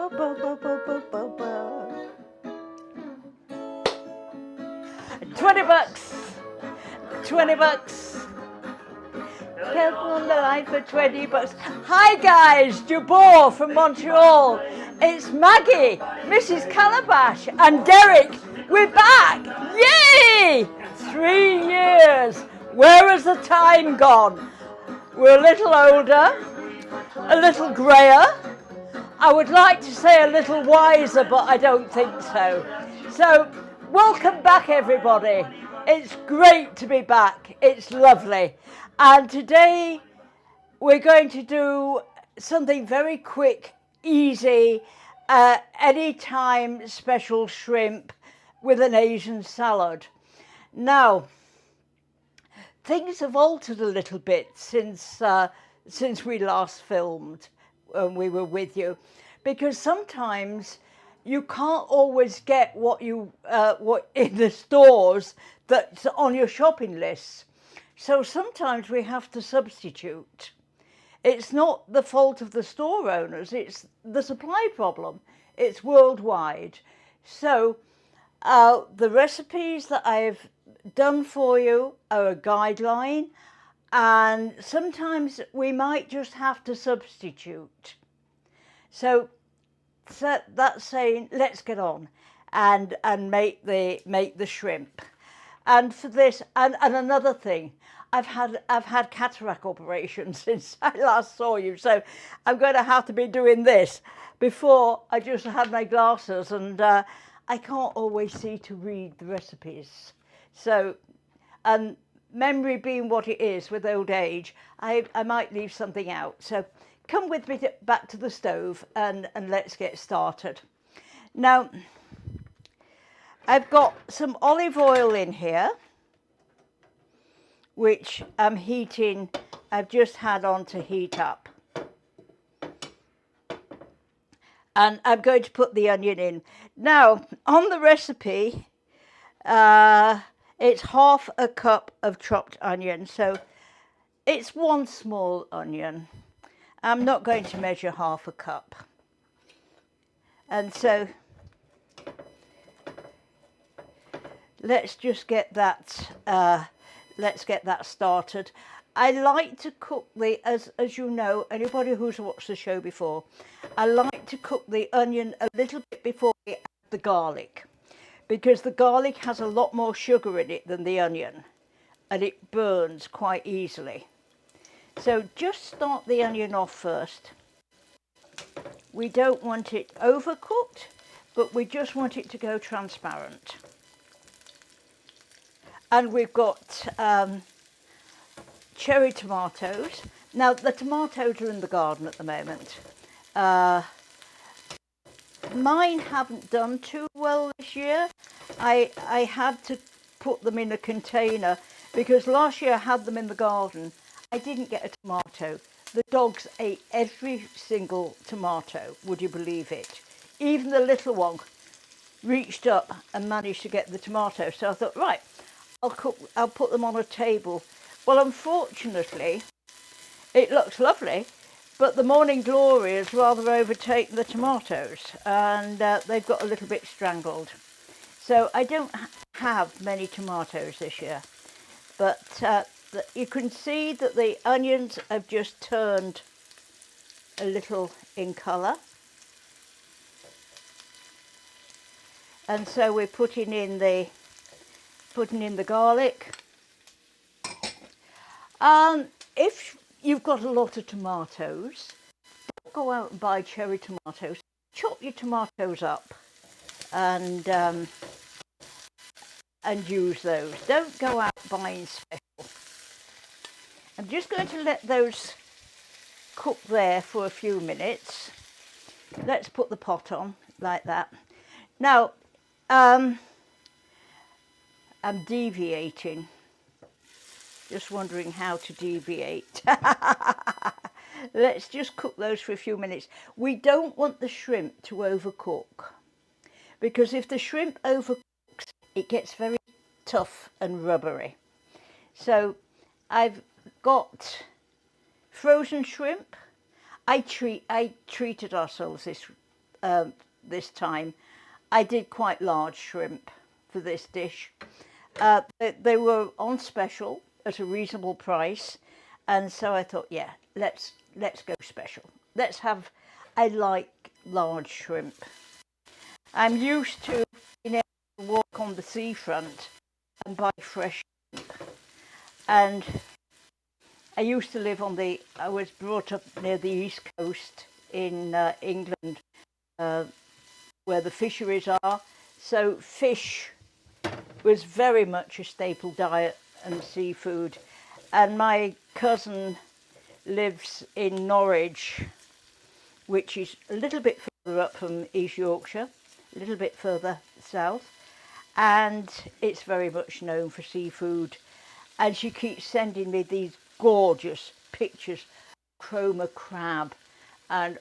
$20. 20 bucks. Careful on the line for 20 bucks. Hi guys, Jabor from Montreal. It's Maggie, Mrs. Calabash, and Derek. We're back. Yay! 3 years. Where has the time gone? We're a little older, a little greyer. I would like to say a little wiser, but I don't think so. So, welcome back everybody. It's great to be back. It's lovely. And today we're going to do something very quick, easy, anytime special shrimp with an Asian salad. Now, things have altered a little bit since we last filmed when we were with you, because sometimes you can't always get what in the stores that's on your shopping list. So sometimes we have to substitute. It's not the fault of the store owners, it's the supply problem. It's worldwide. So the recipes that I've done for you are a guideline, and sometimes we might just have to substitute. So that's saying, let's get on and make the shrimp. And for this, and another thing, I've had cataract operation since I last saw you, so I'm going to have to be doing this. Before, I just had my glasses, and I can't always see to read the recipes. So, and memory being what it is with old age, I might leave something out. So come with me back to the stove and let's get started. Now, I've got some olive oil in here, which I'm heating, I've just had on to heat up. And I'm going to put the onion in. Now, on the recipe, it's half a cup of chopped onion, so it's 1 small onion. I'm not going to measure half a cup. And so let's just get that started. I like to cook as you know, anybody who's watched the show before, I like to cook the onion a little bit before we add the garlic, because the garlic has a lot more sugar in it than the onion, and it burns quite easily. So just start the onion off first. We don't want it overcooked, but we just want it to go transparent. And we've got cherry tomatoes. Now, the tomatoes are in the garden at the moment. Mine haven't done too well this year. I had to put them in a container because last year I had them in the garden. I didn't get a tomato. The dogs ate every single tomato, would you believe it? Even the little one reached up and managed to get the tomato. So I thought, right, I'll put them on a table. Well, unfortunately, it looks lovely, but the morning glory has rather overtaken the tomatoes, and they've got a little bit strangled. So I don't have many tomatoes this year, but you can see that the onions have just turned a little in colour. And so we're putting in the garlic. If you've got a lot of tomatoes, don't go out and buy cherry tomatoes. Chop your tomatoes up and use those. Don't go out buying special. I'm just going to let those cook there for a few minutes. Let's put the pot on like that. Now, I'm deviating. Just wondering how to deviate. Let's just cook those for a few minutes. We don't want the shrimp to overcook, because if the shrimp overcooks, it gets very tough and rubbery. So I've got frozen shrimp. I treated ourselves this time. I did quite large shrimp for this dish. They were on special at a reasonable price, and so I thought, yeah, let's go special. I like large shrimp. I'm used to being able to walk on the seafront and buy fresh shrimp. And I used to live I was brought up near the East Coast in England, where the fisheries are. So fish was very much a staple diet, and seafood. And my cousin lives in Norwich, which is a little bit further up from East Yorkshire, a little bit further south, and it's very much known for seafood. And she keeps sending me these gorgeous pictures of chroma crab, and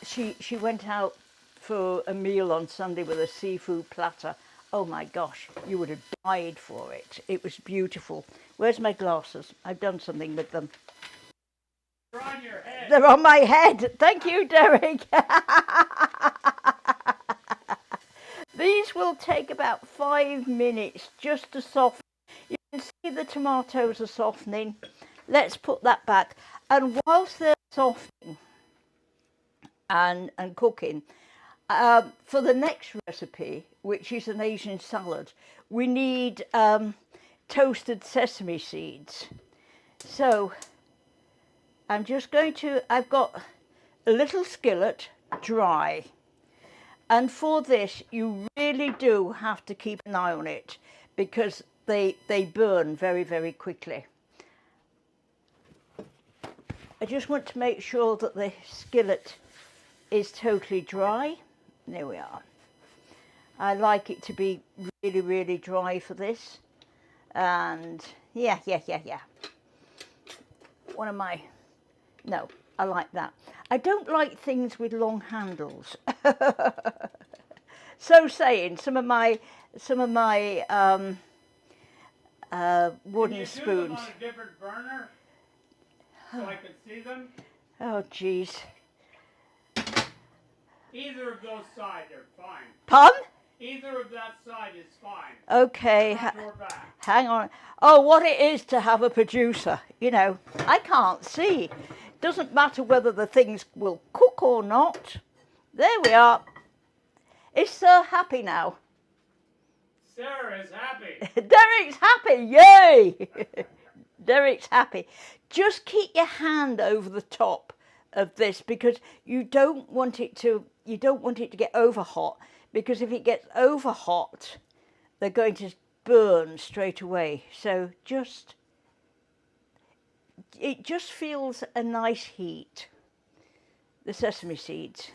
she went out for a meal on Sunday with a seafood platter. Oh my gosh, you would have died for it. It was beautiful. Where's my glasses? I've done something with them. They're on your head. They're on my head. Thank you, Derek. These will take about 5 minutes just to soften. You can see the tomatoes are softening. Let's put that back. And whilst they're softening and cooking, for the next recipe, which is an Asian salad, we need toasted sesame seeds. So I'm just going to, I've got a little skillet, dry. And for this, you really do have to keep an eye on it, because they burn very, very quickly. I just want to make sure that the skillet is totally dry. There we are. I like it to be really, really dry for this. And yeah. One of my, no, I like that. I don't like things with long handles. So saying, some of my wooden spoons. Can you do them on a different burner so I can see them? Oh, geez. Either of those sides are fine. Pardon? Either of that side is fine. Okay. Front or back. Hang on. Oh, what it is to have a producer. You know, I can't see. Doesn't matter whether the things will cook or not. There we are. Is Sir happy now? Sarah is happy. Derek's happy. Yay! Derek's happy. Just keep your hand over the top of this, because you don't want it to get over hot, because if it gets over hot, they're going to burn straight away. So it just feels a nice heat, the sesame seeds.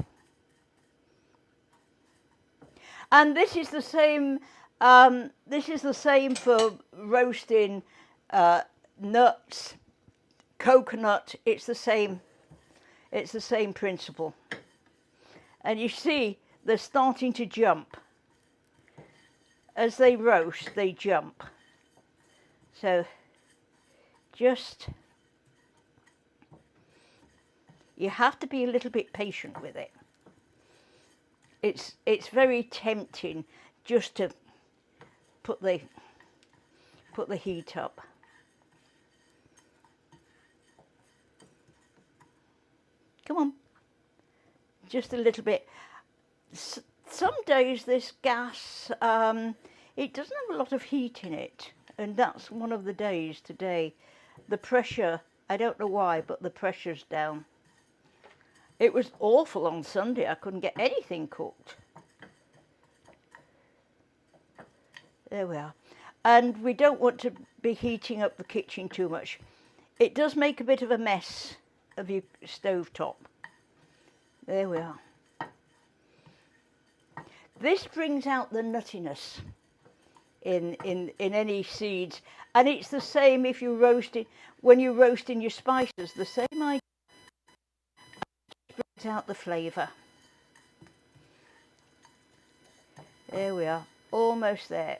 And this is the same. This is the same for roasting nuts, coconut. It's the same. It's the same principle. And you see, they're starting to jump. As they roast, they jump. So you have to be a little bit patient with it. It's very tempting just to put the heat up. Come on, just a little bit. Some days this gas, it doesn't have a lot of heat in it, and that's one of the days today. The pressure, I don't know why, but the pressure's down. It was awful on Sunday. I couldn't get anything cooked. There we are. And we don't want to be heating up the kitchen too much. It does make a bit of a mess of your stovetop. There we are. This brings out the nuttiness in any seeds, and it's the same if you roast it, when you're roasting your spices, the same idea. It brings out the flavour. There we are, almost there.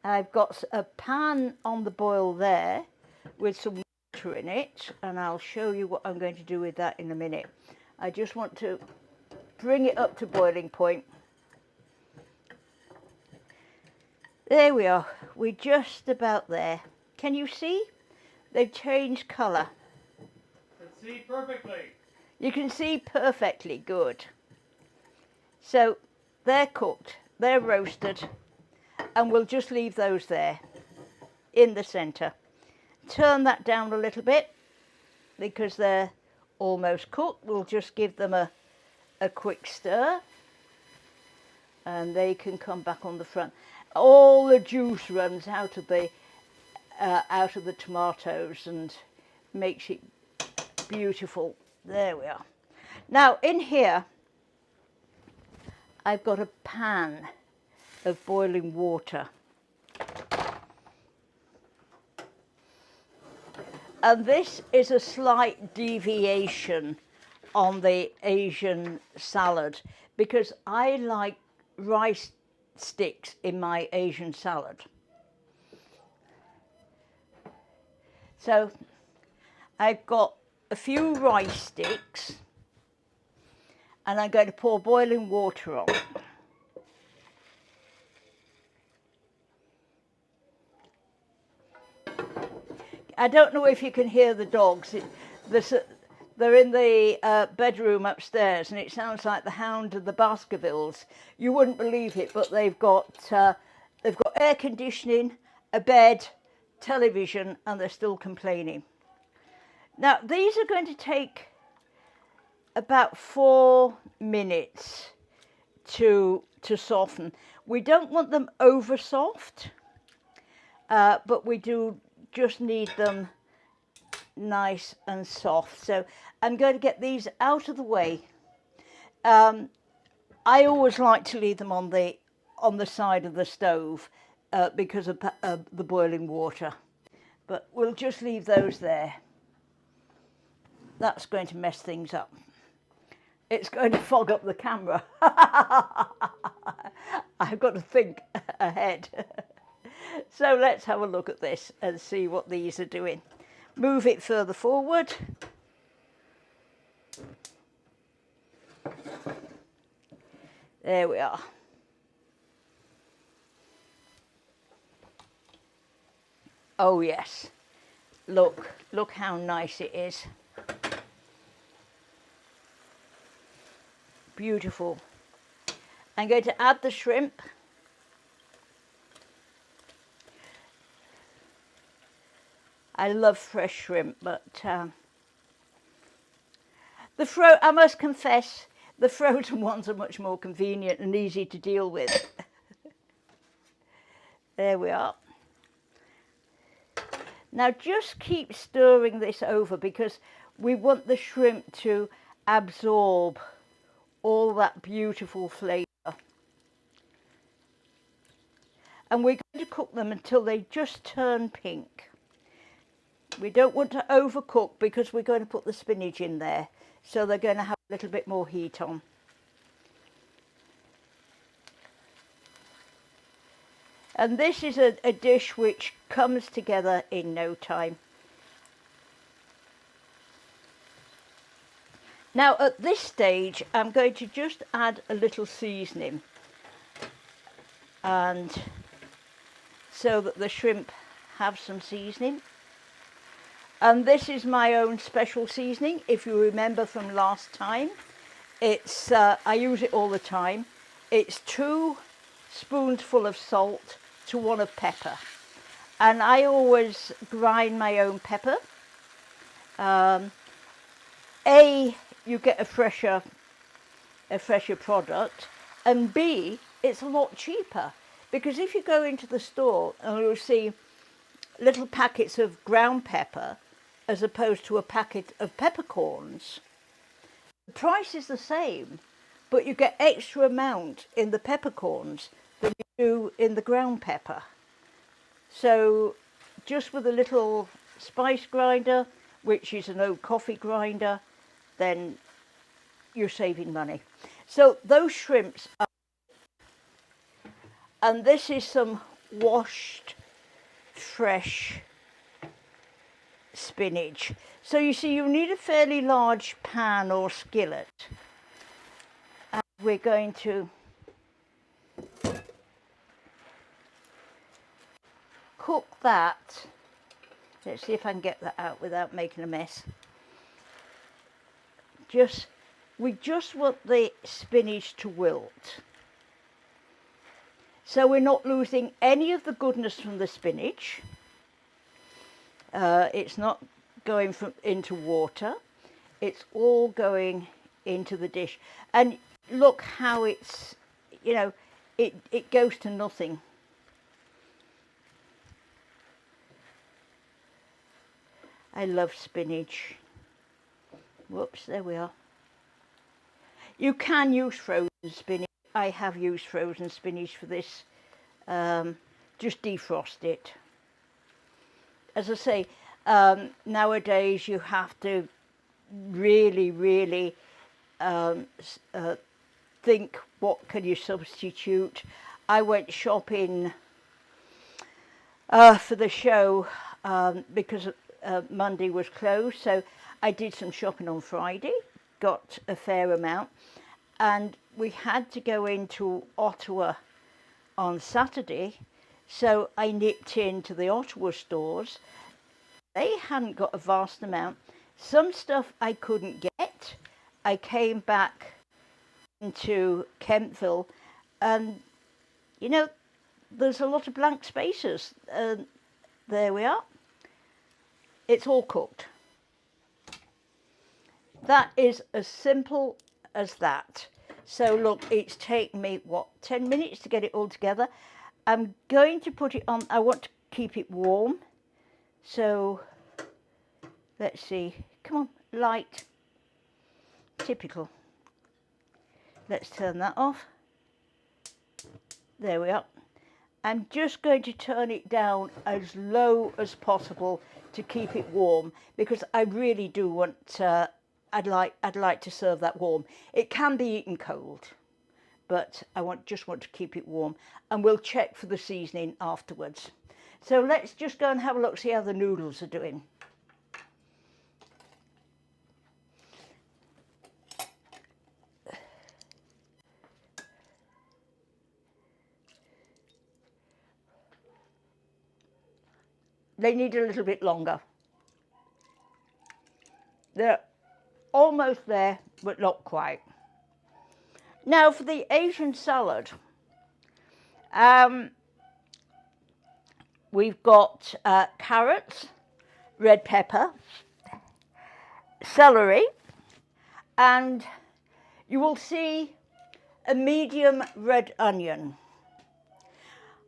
I've got a pan on the boil there with some water in it, and I'll show you what I'm going to do with that in a minute. I just want to bring it up to boiling point. There we are. We're just about there. Can you see? They've changed colour. Can see perfectly. You can see perfectly good. So they're cooked, they're roasted, and we'll just leave those there in the centre. Turn that down a little bit because they're almost cooked. We'll just give them a quick stir and they can come back on the front. All the juice runs out of the tomatoes and makes it beautiful. There we are. Now in here I've got a pan of boiling water. And this is a slight deviation on the Asian salad because I like rice sticks in my Asian salad. So I've got a few rice sticks and I'm going to pour boiling water on. I don't know if you can hear the dogs. They're in the bedroom upstairs and it sounds like the Hound of the Baskervilles. You wouldn't believe it, but they've got air conditioning, a bed, television, and they're still complaining. Now these are going to take about 4 minutes to soften. We don't want them over soft, but we do just need them nice and soft. So I'm going to get these out of the way. I always like to leave them on the side of the stove because of the boiling water, but we'll just leave those there. That's going to mess things up. It's going to fog up the camera. I've got to think ahead. So let's have a look at this and see what these are doing. Move it further forward. There we are. Oh yes, look how nice it is. Beautiful. I'm going to add the shrimp. I love fresh shrimp, but I must confess, the frozen ones are much more convenient and easy to deal with. There we are. Now just keep stirring this over because we want the shrimp to absorb all that beautiful flavour. And we're going to cook them until they just turn pink. We don't want to overcook because we're going to put the spinach in there, so they're going to have a little bit more heat on. And this is a dish which comes together in no time. Now at this stage I'm going to just add a little seasoning, and so that the shrimp have some seasoning. And this is my own special seasoning. If you remember from last time, it's I use it all the time. It's 2 spoonsful of salt to 1 of pepper, and I always grind my own pepper. You get a fresher product, and B, it's a lot cheaper, because if you go into the store and you'll see little packets of ground pepper as opposed to a packet of peppercorns, the price is the same, but you get extra amount in the peppercorns than you do in the ground pepper. So just with a little spice grinder, which is an old coffee grinder, then you're saving money. So those shrimps are, and this is some washed fresh spinach. So you see, you need a fairly large pan or skillet, we're going to cook that. Let's see if I can get that out without making a mess. We just want the spinach to wilt. So we're not losing any of the goodness from the spinach. It's not going into water. It's all going into the dish. And look how it's, you know, it goes to nothing. I love spinach. Whoops, there we are. You can use frozen spinach. I have used frozen spinach for this. Just defrost it. As I say, nowadays you have to really think, what can you substitute. I went shopping for the show because Monday was closed, so I did some shopping on Friday, got a fair amount, and we had to go into Ottawa on Saturday, so I nipped into the Ottawa stores. They hadn't got a vast amount. Some stuff I couldn't get. I came back into Kentville, and you know, there's a lot of blank spaces. There we are. It's all cooked. That is as simple as that. So look, it's taken me, what, 10 minutes to get it all together. I'm going to put it on, I want to keep it warm. So, let's see, come on, light, typical. Let's turn that off. There we are. I'm just going to turn it down as low as possible to keep it warm, because I really do want, I'd like to serve that warm. It can be eaten cold, but I just want to keep it warm, and we'll check for the seasoning afterwards. So let's just go and have a look, see how the noodles are doing. They need a little bit longer. They're almost there, but not quite. Now for the Asian salad, we've got carrots, red pepper, celery, and you will see a medium red onion.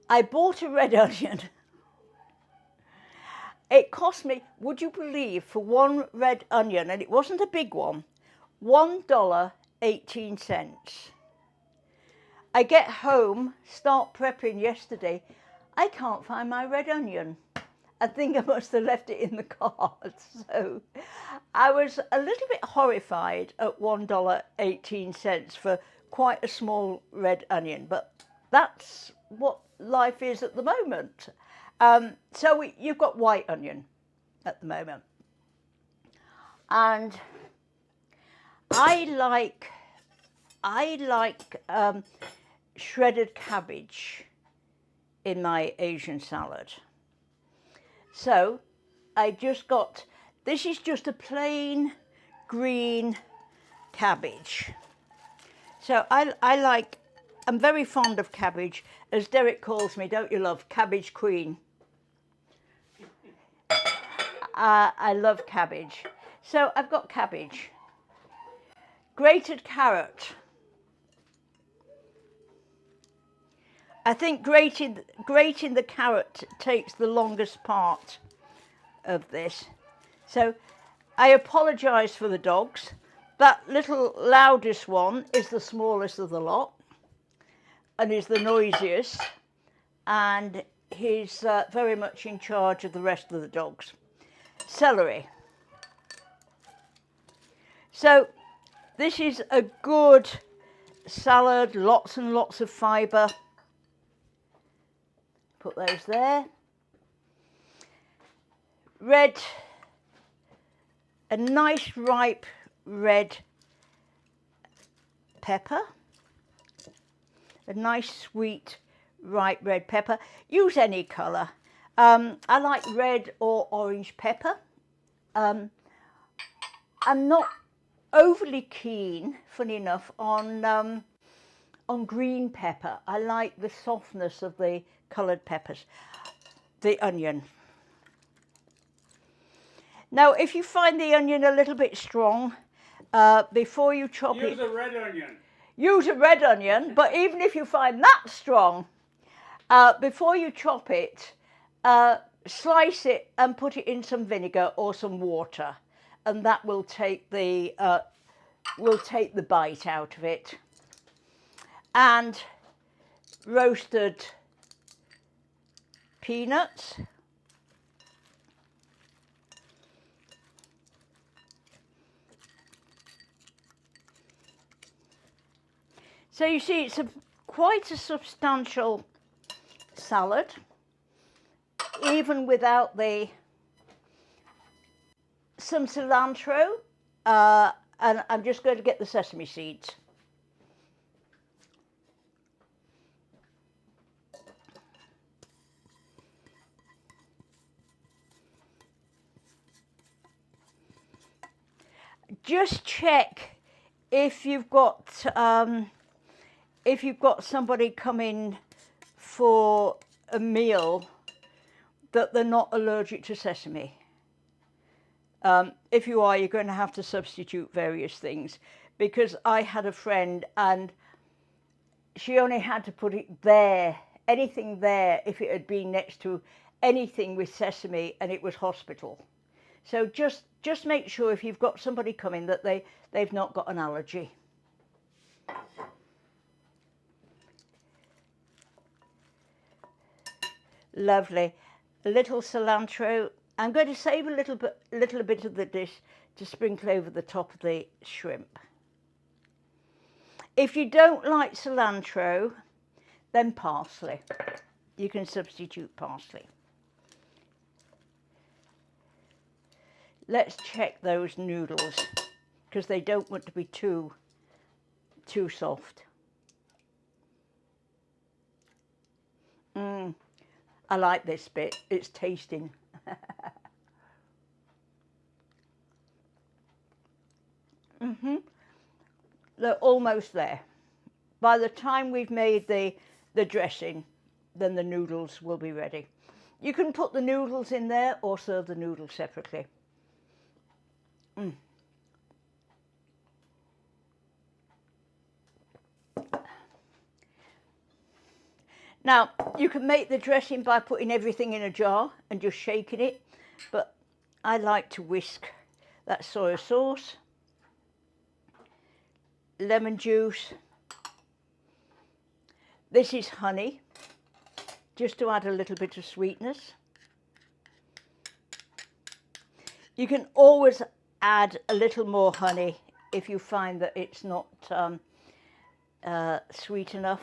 I bought a red onion. It cost me, would you believe, for one red onion, and it wasn't a big one, $1.18. I get home, start prepping yesterday, I can't find my red onion. I think I must have left it in the car. So I was a little bit horrified at $1.18 for quite a small red onion, but that's what life is at the moment. So you've got white onion at the moment. And I like shredded cabbage in my Asian salad. So I just got, this is just a plain green cabbage. So I'm very fond of cabbage, as Derek calls me, don't you love, cabbage queen. I love cabbage. So I've got cabbage, grated carrot. I think grating the carrot takes the longest part of this. So I apologise for the dogs. That little loudest one is the smallest of the lot and is the noisiest, and he's very much in charge of the rest of the dogs. Celery. So this is a good salad, lots and lots of fibre. Put those there. Red, a nice ripe red pepper. a nice sweet ripe red pepper. Use any colour. I like red or orange pepper. I'm not overly keen, funny enough, on green pepper. I like the softness of the coloured peppers. The onion. Now, if you find the onion a little bit strong, before you chop it... Use a red onion. Use a red onion, but even if you find that strong, before you chop it, slice it and put it in some vinegar or some water, and that will take the bite out of it. And roasted peanuts. So you see, it's quite a substantial salad, even without some cilantro, and I'm just going to get the sesame seeds. Just check if you've got somebody coming for a meal that they're not allergic to sesame. If you are, you're going to have to substitute various things, because I had a friend and she only had to put it there, anything there, if it had been next to anything with sesame, and it was hospital. So just make sure if you've got somebody coming that they've not got an allergy. Lovely. A little cilantro. I'm going to save a little bit of the dish to sprinkle over the top of the shrimp. If you don't like cilantro, then parsley. You can substitute parsley. Let's check those noodles, because they don't want to be too soft. I like this bit. It's tasting. They're almost there. By the time we've made the dressing, then the noodles will be ready. You can put the noodles in there or serve the noodles separately. Now, you can make the dressing by putting everything in a jar and just shaking it, but I like to whisk that soy sauce, lemon juice. This is honey, just to add a little bit of sweetness. You can always add a little more honey if you find that it's not sweet enough.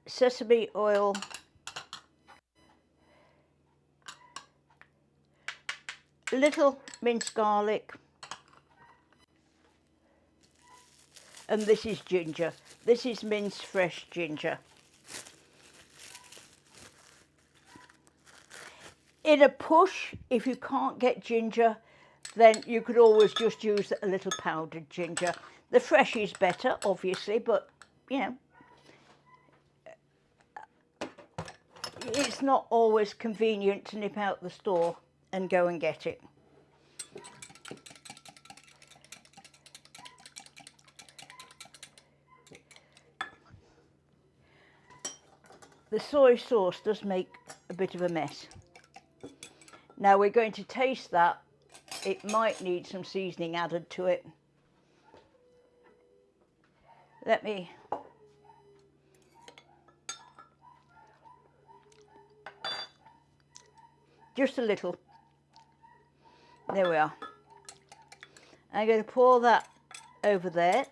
Sesame oil, little minced garlic, and this is ginger. This is minced fresh ginger. In a push, if you can't get ginger, then you could always just use a little powdered ginger. The fresh is better, obviously, but you know, it's not always convenient to nip out the store and go and get it. The soy sauce does make a bit of a mess. Now we're going to taste that. It might need some seasoning added to it. Let me... just a little. There we are. I'm going to pour that over there.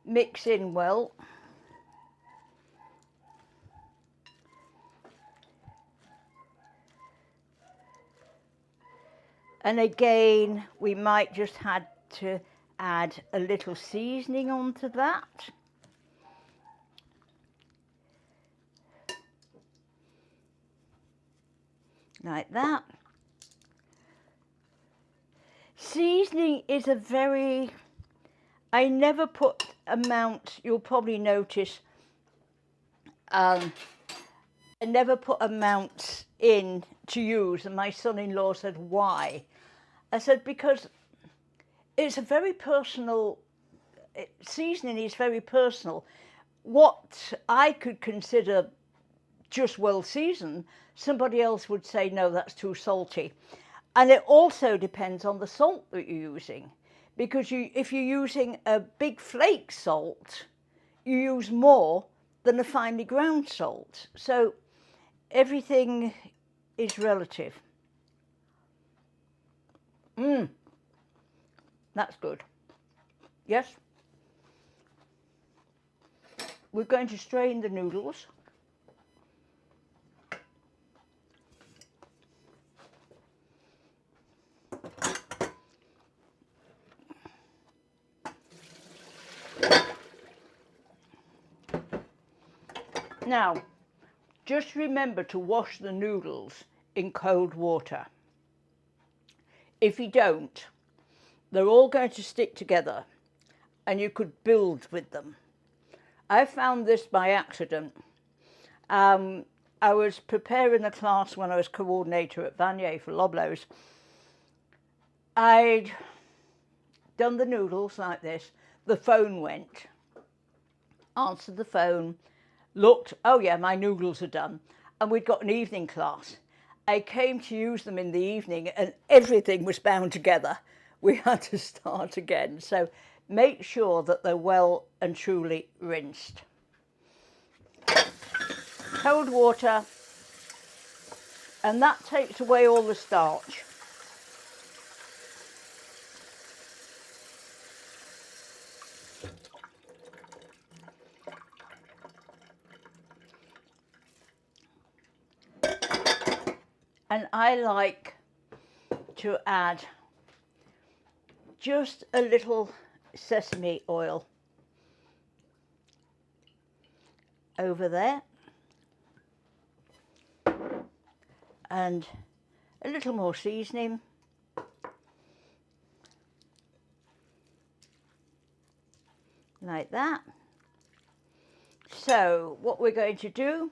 Mix in well. And again, we might just have to add a little seasoning onto that. Like that. Seasoning is a very, I never put amount, you'll probably notice, I never put amounts in to use, and my son-in-law said, why? I said, because it's a very personal, seasoning is very personal. What I could consider just well seasoned, somebody else would say, no, that's too salty. And it also depends on the salt that you're using, because if you're using a big flake salt, you use more than a finely ground salt. So everything is relative. That's good. Yes? We're going to strain the noodles. Now, just remember to wash the noodles in cold water. If you don't, they're all going to stick together and you could build with them. I found this by accident. I was preparing a class when I was coordinator at Vanier for Loblaws. I'd done the noodles like this. The phone went. Answered the phone. Looked, oh yeah, my noodles are done. And we'd got an evening class. I came to use them in the evening and everything was bound together. We had to start again. So make sure that they're well and truly rinsed. Cold water, and that takes away all the starch. And I like to add just a little sesame oil over there and a little more seasoning. Like that. So what we're going to do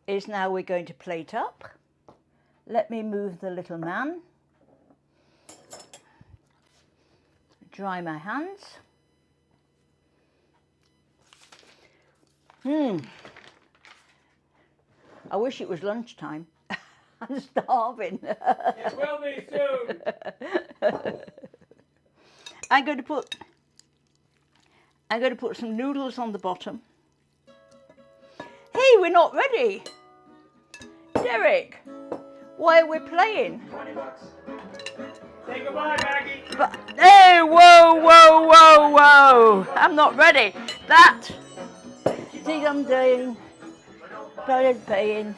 is now we're going to plate up. Let me move the little man. Dry my hands. I wish it was lunchtime. I'm starving. It will be soon. I'm going to put some noodles on the bottom. Hey, we're not ready. Derek, why are we playing? $20. Say goodbye, Maggie. But, hey, whoa, whoa, whoa, whoa. I'm not ready. That. See, I'm doing. Started paying.